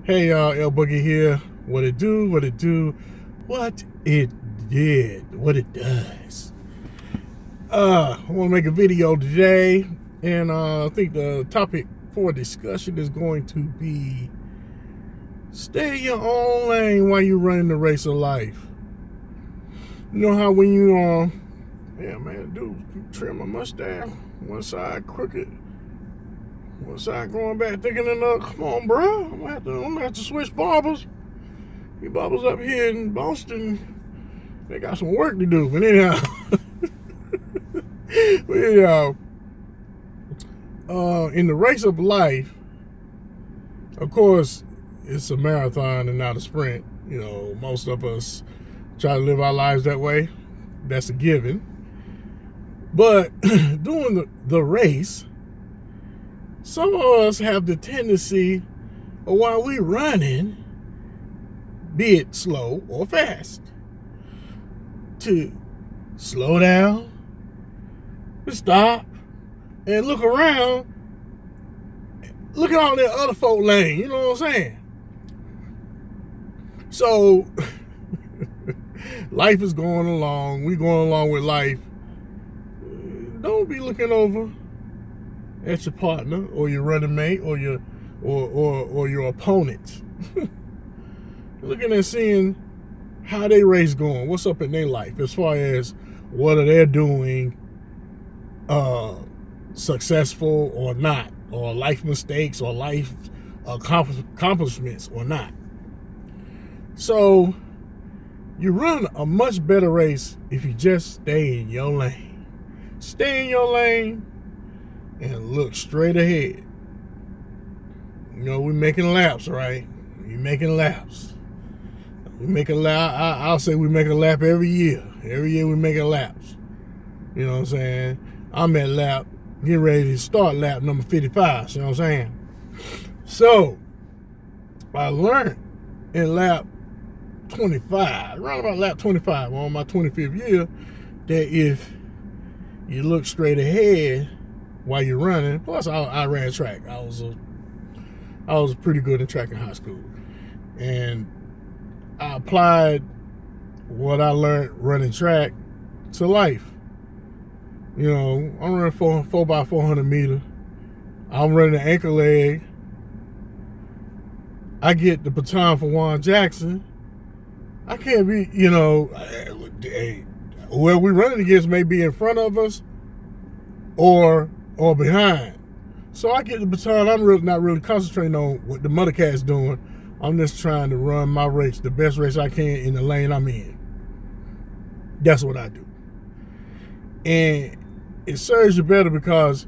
Hey y'all, El Boogie here. What it do, what it do, what it did, what it does. I want to make a video today, and I think the topic for discussion is going to be stay in your own lane while you're running the race of life. You know how when you, yeah man, dude, trim my mustache, one side crooked, one side going back thicker than another. Come on, bro. I'm gonna have to switch barbers. These barbers up here in Boston, they got some work to do. But anyhow, in the race of life, of course, it's a marathon and not a sprint. You know, most of us try to live our lives that way. That's a given. But during the race, some of us have the tendency of while we're running, be it slow or fast, to slow down, to stop, and look around, look at all that other folk lane, you know what I'm saying? So, life is going along, we going along with life. Don't be looking over at your partner or your running mate or your opponent. Looking at seeing how they race going, what's up in their life as far as what are they doing, successful or not, or life mistakes or life accomplishments or not. So you run a much better race if you just stay in your lane. Stay in your lane and look straight ahead. You know, we're making laps, right? We're making laps. We make a lap. I'll say we make a lap every year. Every year we make a laps. You know what I'm saying? I'm at lap, getting ready to start lap number 55. You know what I'm saying? So, I learned in lap 25, around about lap 25, on my 25th year, that if you look straight ahead while you're running, plus I ran track. I was pretty good in track in high school. And I applied what I learned running track to life. You know, I'm running 4x400 meter. I'm running an anchor leg. I get the baton from Juan Jackson. I can't be, you know, where we running against may be in front of us or behind. So I get the baton. I'm not really concentrating on what the Mother Cat's doing. I'm just trying to run my race, the best race I can in the lane I'm in. That's what I do. And it serves you better because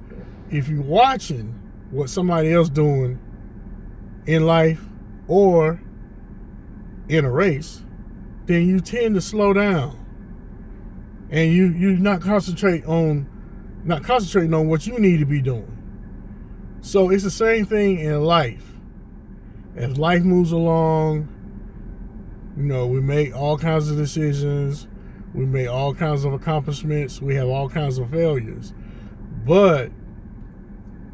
if you're watching what somebody else doing in life or in a race, then you tend to slow down. And you're not concentrating on what you need to be doing. So it's the same thing in life. As life moves along, you know, we make all kinds of decisions. We make all kinds of accomplishments. We have all kinds of failures. But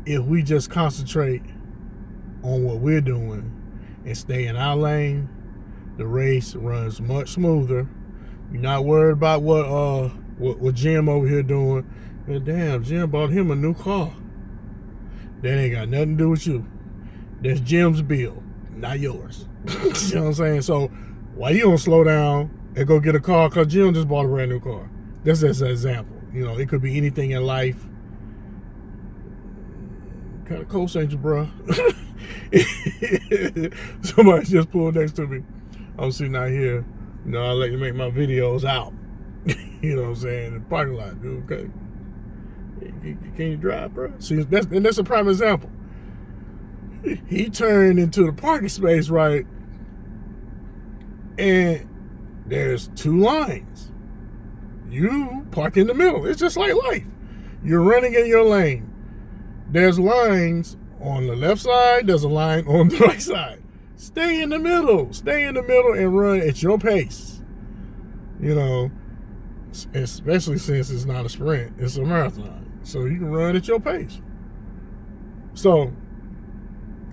if we just concentrate on what we're doing and stay in our lane, the race runs much smoother. You're not worried about what Jim over here doing. And damn, Jim bought him a new car. That ain't got nothing to do with you. That's Jim's bill, not yours. You know what I'm saying? So why you don't slow down and go get a car because Jim just bought a brand new car? That's just an example. You know, it could be anything in life. Kind of co-sign you, bro. Somebody just pulled next to me. I'm sitting out here. You know, I let you make my videos out. You know what I'm saying? In the parking lot, dude. Okay. Can you drive, bro? See, that's a prime example. He turned into the parking space, right? And there's two lines. You park in the middle. It's just like life. You're running in your lane. There's lines on the left side. There's a line on the right side. Stay in the middle. Stay in the middle and run at your pace. You know, especially since it's not a sprint. It's a marathon. So you can run at your pace. So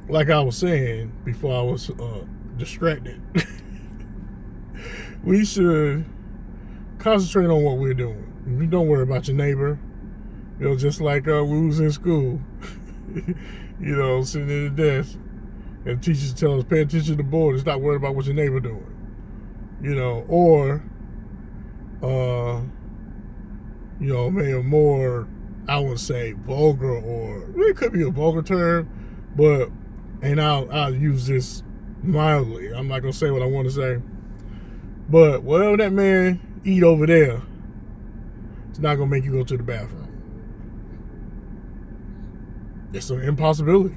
like I was saying before I was distracted, we should concentrate on what we're doing. You don't worry about your neighbor. Just like we was in school, sitting at the desk, and teachers tell us, pay attention to the board and stop worrying about what your neighbor doing. Or, maybe a more, I would say, vulgar, or it could be a vulgar term, but, and I'll use this mildly. I'm not going to say what I want to say. But whatever that man eat over there, it's not going to make you go to the bathroom. It's an impossibility.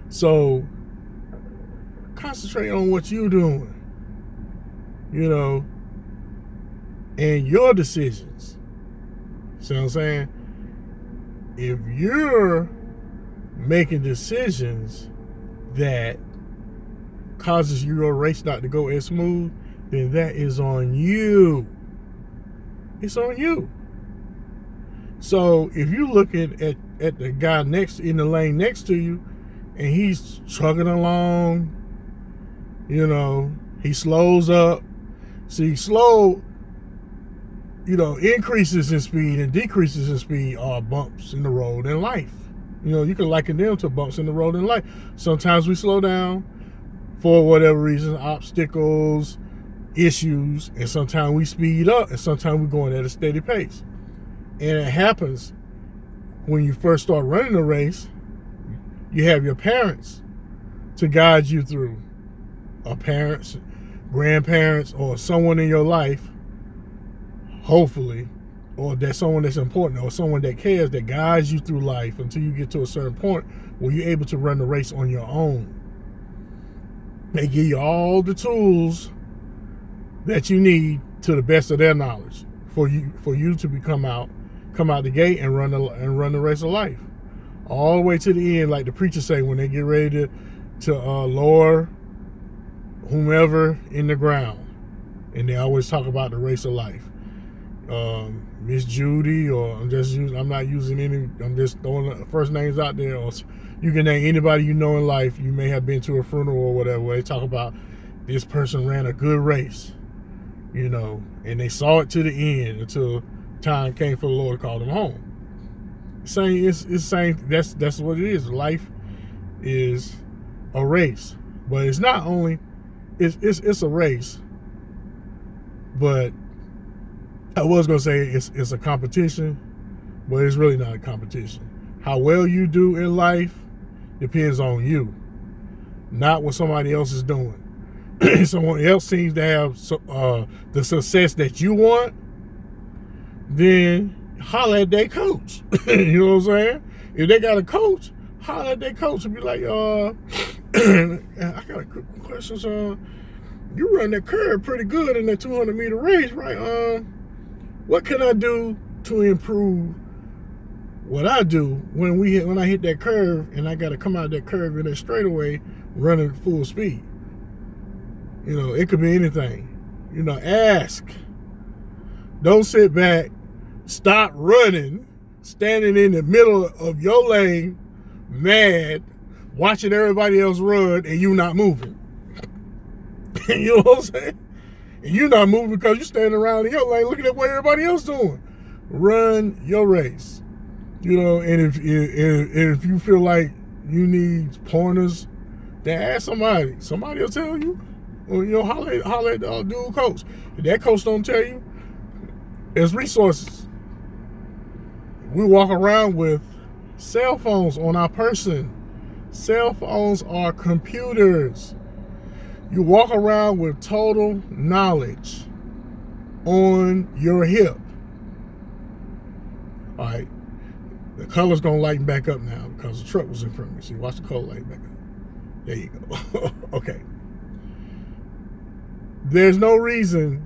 So, concentrate on what you're doing, and your decisions. See what I'm saying? If you're making decisions that causes your race not to go as smooth, then that is on you. It's on you. So if you're looking at the guy in the lane next to you, and he's trucking along, he slows up. See, slow, increases in speed and decreases in speed are bumps in the road in life. You can liken them to bumps in the road in life. Sometimes we slow down for whatever reason, obstacles, issues, and sometimes we speed up, and sometimes we're going at a steady pace. And it happens when you first start running a race. You have your parents to guide you through, or parents, grandparents, or someone in your life, hopefully, or that's someone that's important, or someone that cares, that guides you through life until you get to a certain point where you're able to run the race on your own. They give you all the tools that you need to the best of their knowledge for you to come out the gate and run the race of life, all the way to the end, like the preachers say when they get ready to lower whomever in the ground, and they always talk about the race of life. Miss Judy, or I'm just throwing the first names out there, or you can name anybody in life. You may have been to a funeral or whatever, where they talk about this person ran a good race, and they saw it to the end until time came for the Lord to call them home. Saying that's what it is. Life is a race, but it's not only it's a race, but I was gonna say it's a competition, but it's really not a competition. How well you do in life depends on you, not what somebody else is doing. Someone else seems to have the success that you want, then holler at their coach. You know what I'm saying? If they got a coach, holler at their coach and be like, I got a quick question, son. You run that curve pretty good in that 200-meter race, right? What can I do to improve what I do when I hit that curve and I got to come out that curve in that straightaway running full speed? It could be anything. Ask. Don't sit back. Stop running, standing in the middle of your lane, mad, watching everybody else run, and you not moving. You know what I'm saying? And you're not moving because you're standing around in your lane looking at what everybody else doing. Run your race. And if you feel like you need pointers, then ask somebody. Somebody will tell you. Or, holler at the dude coach. If that coach don't tell you, there's resources. We walk around with cell phones on our person. Cell phones are computers. You walk around with total knowledge on your hip. All right. The color's going to lighten back up now because the truck was in front of me. See, watch the color lighten back up. There you go. Okay. There's no reason,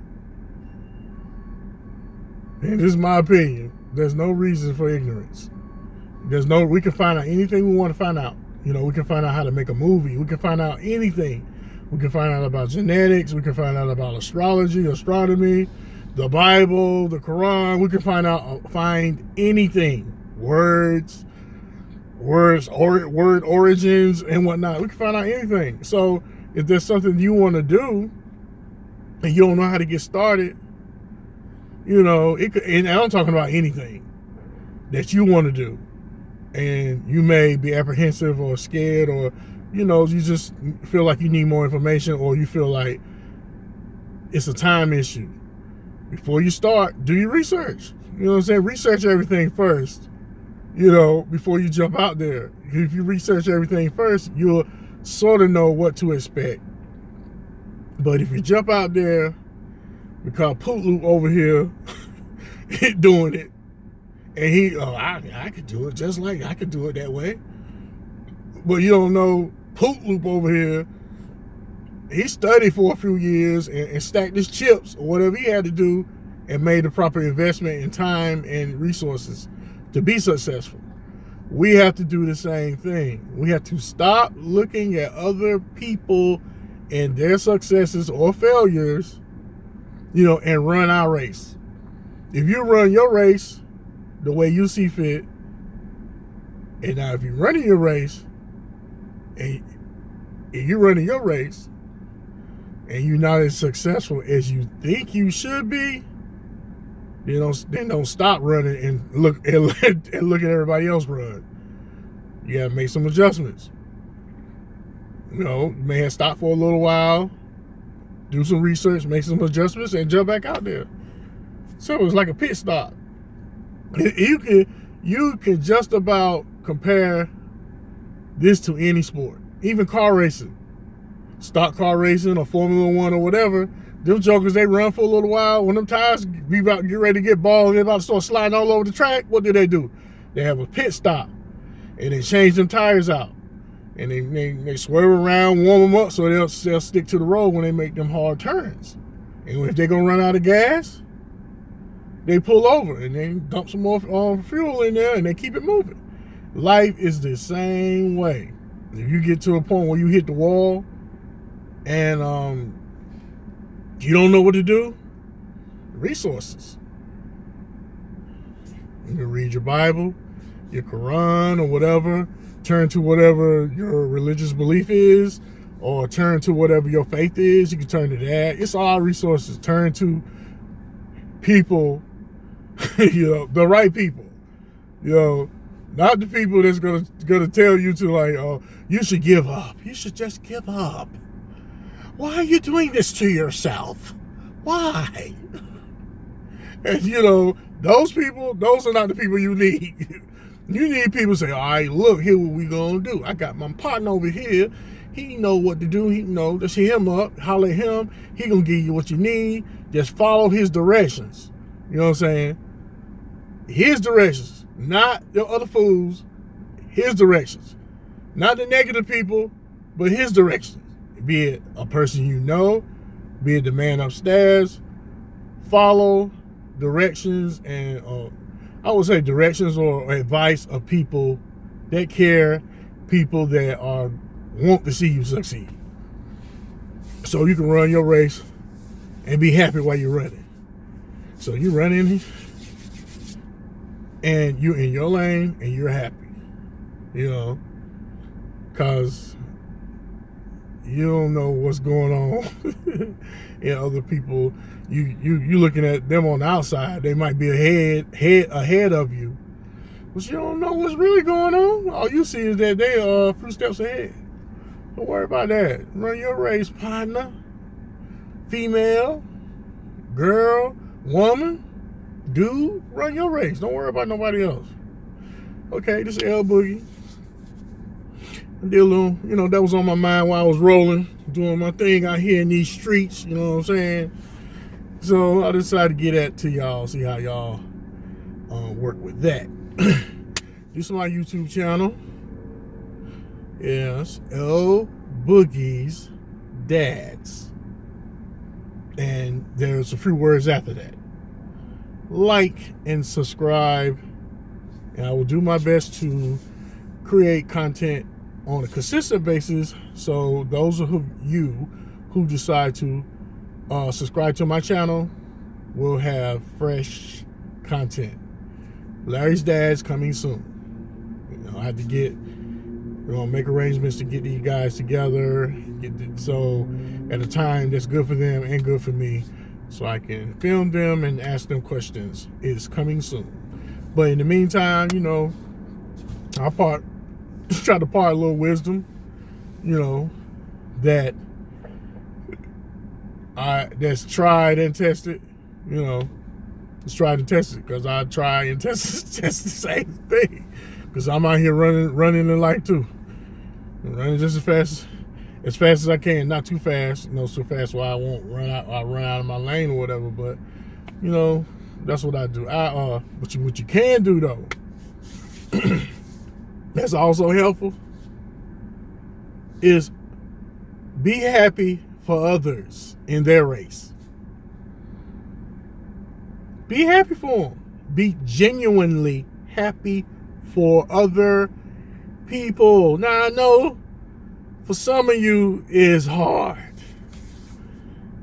and this is my opinion, there's no reason for ignorance. We can find out anything we want to find out. We can find out how to make a movie. We can find out anything. We can find out about genetics. We can find out about astrology, astronomy, the Bible, the Quran. We can find anything. Words, word origins and whatnot. We can find out anything. So if there's something you want to do and you don't know how to get started, you know, it could, and I'm talking about anything that you want to do, and you may be apprehensive or scared, or, you know, you just feel like you need more information, or you feel like it's a time issue. Before you start, do your research. You know what I'm saying? Research everything first, you know, before you jump out there. If you research everything first, you'll sort of know what to expect. But if you jump out there, because Poot Loop over here doing it, and I could do it just like I could do it that way. But you don't know Poot Loop over here, he studied for a few years and stacked his chips or whatever he had to do and made the proper investment in time and resources to be successful. We have to do the same thing. We have to stop looking at other people and their successes or failures, you know, and run our race. If you run your race the way you see fit, and now if you're running your race and you're running your race and you're not as successful as you think you should be, then don't stop running and look at everybody else run. You gotta make some adjustments. You know, you may have stopped for a little while, do some research, make some adjustments, and jump back out there. So it's like a pit stop. You can just about compare this to any sport, even car racing, stock car racing or Formula One or whatever. Them jokers, they run for a little while. When them tires be about to get ready to get bald, they're about to start sliding all over the track. What do? They have a pit stop, and they change them tires out, and they swerve around, warm them up so they'll stick to the road when they make them hard turns. And if they're gonna run out of gas, they pull over and then dump some more fuel in there and they keep it moving. Life is the same way. If you get to a point where you hit the wall and you don't know what to do, resources. You can read your Bible, your Quran or whatever, turn to whatever your religious belief is, or turn to whatever your faith is. You can turn to that. It's all resources. Turn to people, you know, the right people, you know, not the people that's gonna tell you to, like, oh, you should give up. You should just give up. Why are you doing this to yourself? Why? And, you know, those people, those are not the people you need. You need people to say, all right, look, here what we gonna do. I got my partner over here. He know what to do. He know, just hit him up, holler at him. He gonna give you what you need. Just follow his directions. You know what I'm saying? His directions, not the other fools. His directions, not the negative people, but his directions. Be it a person you know, be it the man upstairs. Follow directions and I would say directions or advice of people that care, people that want to see you succeed. So you can run your race and be happy while you're running. So you're running and you're in your lane and you're happy, you know, because you don't know what's going on in other people. You looking at them on the outside. They might be ahead of you, but you don't know what's really going on. All you see is that they are a few steps ahead. Don't worry about that. Run your race, partner. Female, girl, woman, dude, run your race. Don't worry about nobody else. Okay, this is L Boogie. I did a little, you know, that was on my mind while I was rolling, doing my thing out here in these streets, you know what I'm saying? So I decided to get that to y'all, see how y'all work with that. This is my YouTube channel. Yes, L Boogie's Dads. And there's a few words after that. Like and subscribe, and I will do my best to create content on a consistent basis, so those of you who decide to subscribe to my channel will have fresh content. Larry's Dads coming soon. I have to make arrangements to get these guys together, so at a time that's good for them and good for me, so I can film them and ask them questions. It's coming soon. But in the meantime, I'll try to part a little wisdom, that's tried and tested, it's tried and tested, because I try and test the same thing, because I'm out here running the light too. I'm running just as fast as I can, not too fast, so fast where I won't run out of my lane or whatever. But that's what I do. What you can do though, that's also helpful, is be happy for others in their race. Be happy for them. Be genuinely happy for other people. Now, I know for some of you it's hard.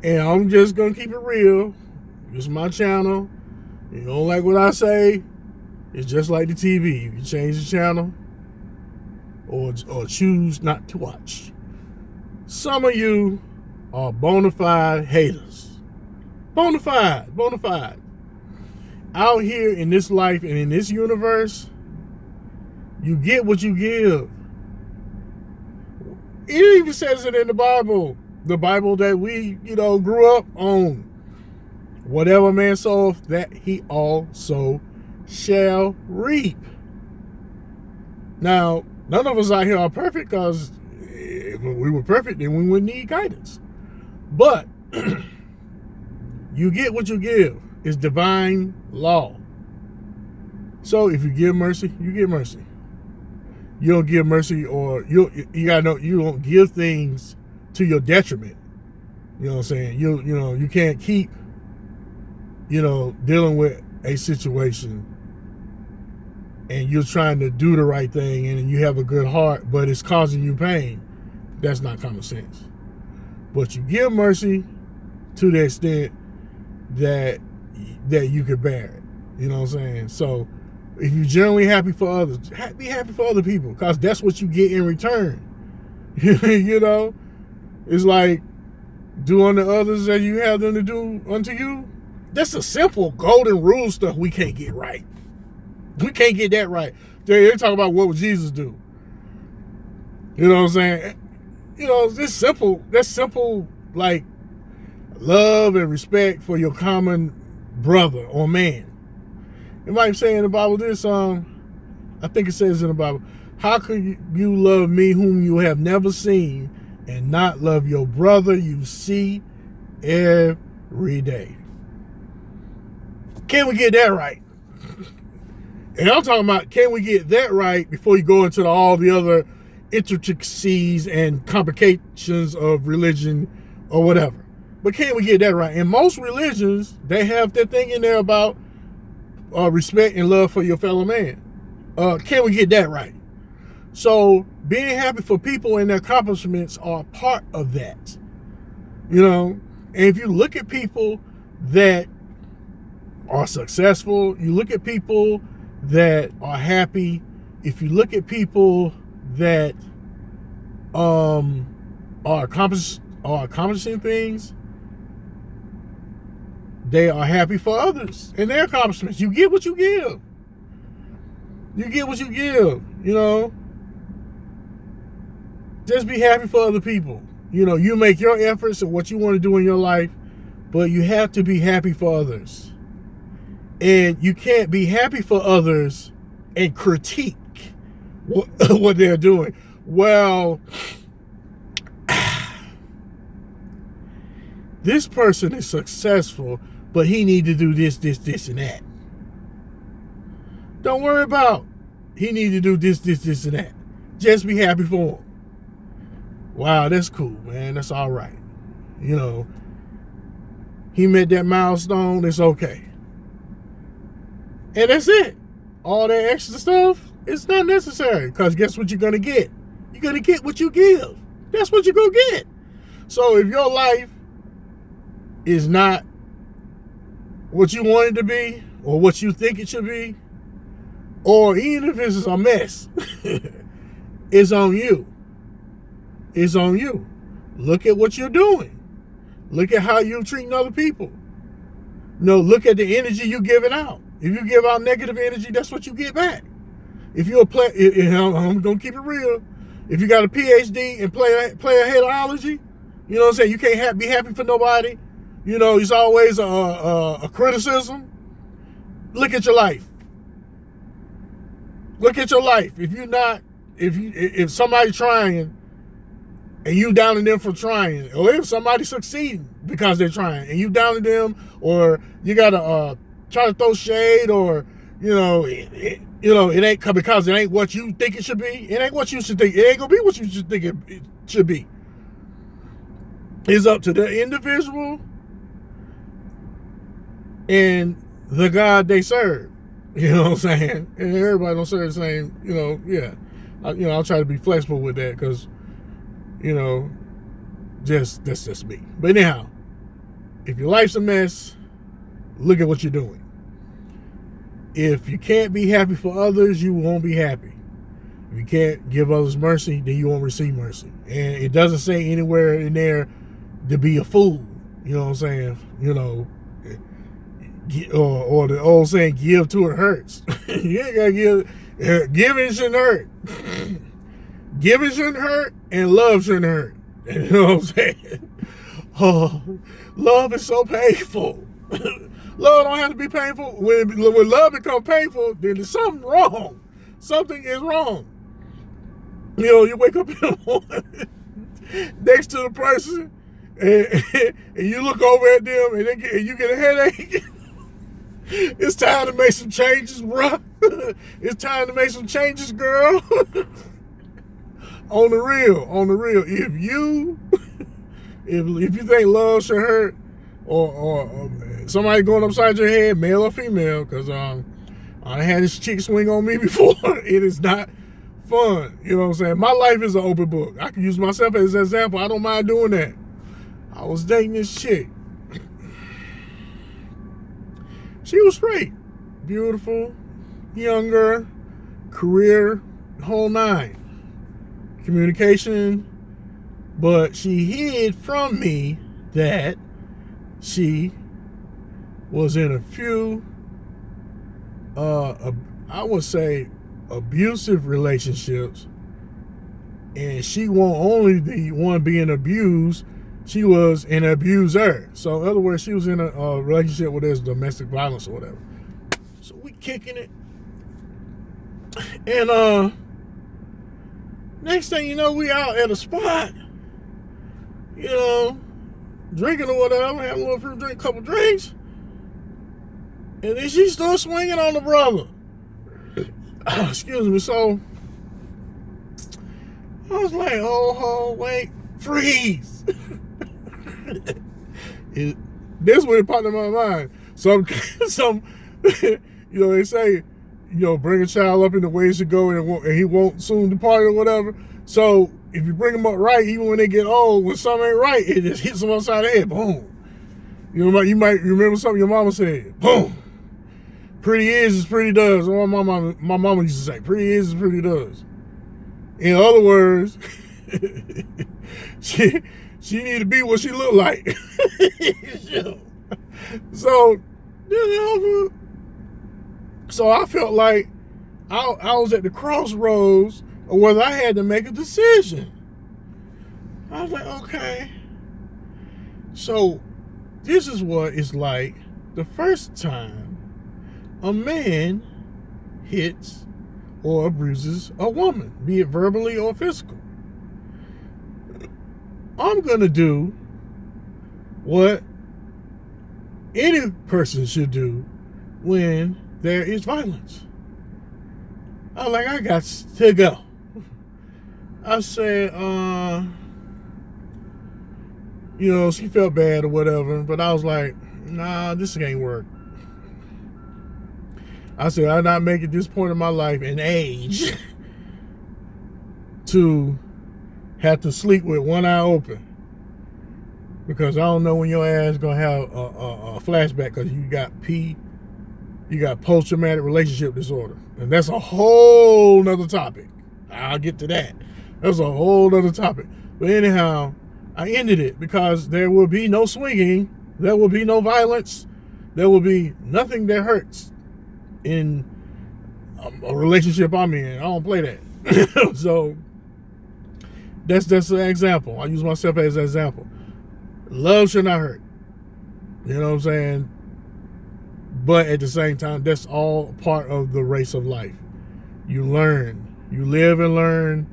And I'm just going to keep it real. This is my channel. You don't like what I say, it's just like the TV. You can change the channel or choose not to watch. Some of you are bona fide haters. Bona fide. Out here in this life and in this universe, you get what you give. It even says it in the Bible that we, grew up on. Whatever man soweth, that he also shall reap. Now, none of us out here are perfect, because if we were perfect, then we wouldn't need guidance. But you get what you give. It's divine law. So if you give mercy, you get mercy. You don't give mercy, or you gotta know, you don't give things to your detriment. You know what I'm saying? You can't keep dealing with a situation and you're trying to do the right thing and you have a good heart, but it's causing you pain. That's not common sense. But you give mercy to the extent that you could bear it. You know what I'm saying? So if you're generally happy for others, be happy for other people, because that's what you get in return. It's like, do unto others as you have them to do unto you. That's a simple golden rule stuff we can't get right. We can't get that right. They talk about what would Jesus do. You know what I'm saying? That's simple, like love and respect for your common brother or man. It might say in the Bible this, I think it says in the Bible, how could you love me whom you have never seen and not love your brother you see every day? Can we get that right? And I'm talking about, can we get that right before you go into all the other intricacies and complications of religion or whatever? But can we get that right? In most religions, they have that thing in there about respect and love for your fellow man. Can we get that right? So being happy for people and their accomplishments are part of that. And if you look at people that are successful, you look at people that are happy, if you look at people that are accomplishing things, they are happy for others and their accomplishments. You get what you give. Just be happy for other people. You make your efforts and what you want to do in your life, but you have to be happy for others. And you can't be happy for others and critique what they're doing. Well, this person is successful, but he need to do this, and that. Don't worry about he need to do this, and that. Just be happy for him. Wow, that's cool, man. That's all right. He met that milestone. It's okay. And that's it. All that extra stuff, it's not necessary, because guess what you're going to get? You're going to get what you give. That's what you're going to get. So if your life is not what you want it to be or what you think it should be, or even if it's a mess, it's on you. It's on you. Look at what you're doing. Look at how you're treating other people. No, look at the energy you're giving out. If you give out negative energy, that's what you get back. If you're I'm gonna keep it real. If you got a PhD in player haterology, you know what I'm saying? You can't be happy for nobody. You know, it's always a criticism. Look at your life. Look at your life. If somebody's trying and you downing them for trying, or if somebody's succeeding because they're trying and you downing them, or you gotta try to throw shade, or it ain't because it ain't what you think it should be. It ain't what you should think. It ain't gonna be what you should think it should be. It's up to the individual and the God they serve. You know what I'm saying? And everybody don't serve the same. Yeah. I'll try to be flexible with that because, that's just me. But anyhow, if your life's a mess, look at what you're doing. If you can't be happy for others, you won't be happy. If you can't give others mercy, then you won't receive mercy. And it doesn't say anywhere in there to be a fool. You know what I'm saying? Or the old saying, give till it hurts. You ain't gotta give. Giving shouldn't hurt. Giving shouldn't hurt, and love shouldn't hurt. You know what I'm saying? Oh, love is so painful. Love don't have to be painful. When love becomes painful, then there's something wrong. Something is wrong. You wake up in the morning next to the person, and you look over at them, and you get a headache. It's time to make some changes, bro. It's time to make some changes, girl. On the real. If you think love should hurt, or somebody going upside your head, male or female, because I had this chick swing on me before. It is not fun. You know what I'm saying? My life is an open book. I can use myself as an example. I don't mind doing that. I was dating this chick. She was straight, beautiful, younger, career, whole nine. Communication, but she hid from me that she was in a few, I would say, abusive relationships, and she wasn't only the one being abused, she was an abuser. So in other words, she was in a relationship where there's domestic violence or whatever. So we kicking it. And next thing you know, we out at a spot, drinking or whatever, having a little fruit drink, couple drinks. And then she starts swinging on the brother. Excuse me. So I was like, oh, wait, freeze. That's what it popped in my mind. Some they say, bring a child up in the way it should go, and he won't soon depart or whatever. So if you bring them up right, even when they get old, when something ain't right, it just hits them upside the head. Boom. You might remember something your mama said. Boom. Pretty is pretty does. Or my mama used to say, pretty is pretty does. In other words, she need to be what she look like. So I felt like I was at the crossroads of whether I had to make a decision. I was like, okay. So this is what it's like the first time a man hits or abuses a woman, be it verbally or physical. I'm going to do what any person should do when there is violence. I was like, I got to go. I said, she felt bad or whatever, but I was like, nah, this ain't work. I said, I'm not making this point in my life and age to have to sleep with one eye open, because I don't know when your ass gonna have a flashback because you got You got post-traumatic relationship disorder. And that's a whole nother topic. I'll get to that. That's a whole nother topic. But anyhow, I ended it because there will be no swinging. There will be no violence. There will be nothing that hurts in a relationship I'm in. I don't play that. So that's an example. I use myself as an example. Love should not hurt. You know what I'm saying? But at the same time, that's all part of the race of life. You learn. You live and learn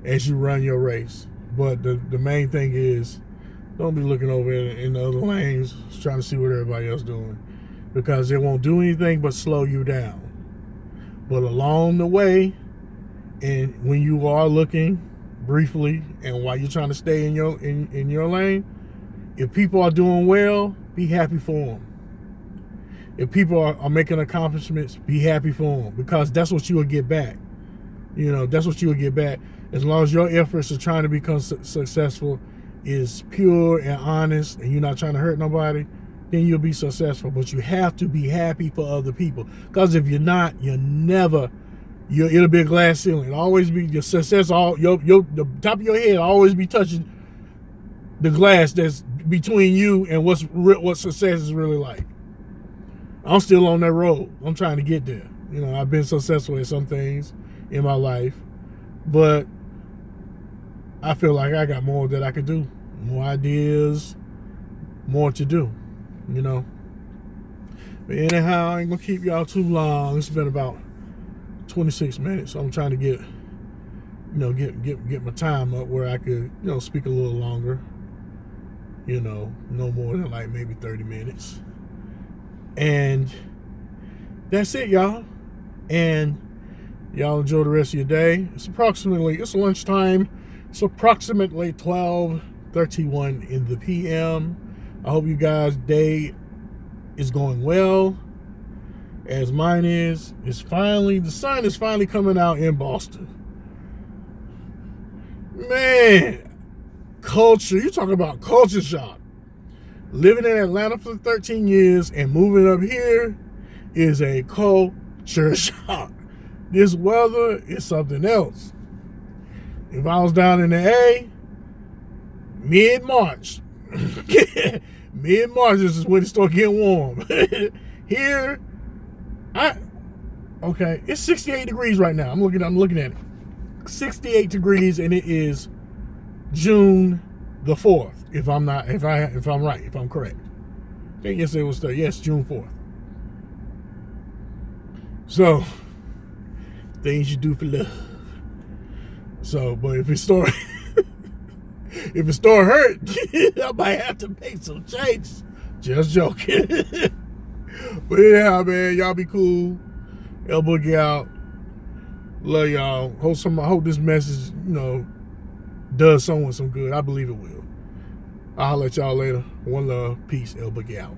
as you run your race. But the main thing is, don't be looking over in the other lanes trying to see what everybody else doing, because it won't do anything but slow you down. But along the way, and when you are looking briefly, and while you're trying to stay in your lane, if people are doing well, be happy for them. If people are making accomplishments, be happy for them, because that's what you will get back. You know, that's what you will get back. As long as your efforts of trying to become successful is pure and honest, and you're not trying to hurt nobody, then you'll be successful. But you have to be happy for other people, because if you're not, it'll be a glass ceiling. It'll always be your success. The top of your head always be touching the glass that's between you and what success is really like. I'm still on that road. I'm trying to get there. You know, I've been successful at some things in my life, but I feel like I got more that I could do, more ideas, more to do, you know. But anyhow, I ain't gonna keep y'all too long. It's been about 26 minutes. So I'm trying to get my time up where I could, speak a little longer. No more than like maybe 30 minutes. And that's it, y'all. And y'all enjoy the rest of your day. It's lunchtime. It's approximately 12:31 in the PM. I hope you guys' day is going well, as mine is. The sun is finally coming out in Boston. Man, culture. You talk about culture shock. Living in Atlanta for 13 years and moving up here is a culture shock. This weather is something else. If I was down in the A, mid-March is when it starts getting warm. Here, it's 68 degrees right now. I'm looking at it. 68 degrees, and it is June the 4th. If I'm correct. I think yesterday was June 4th. So, things you do for love. So, but if it start hurt, I might have to make some changes. Just joking. But anyhow, man, y'all be cool. El Boogie out. Love y'all. Hope this message, does someone some good. I believe it will. I'll holler at y'all later. One love. Peace. El Boogie out.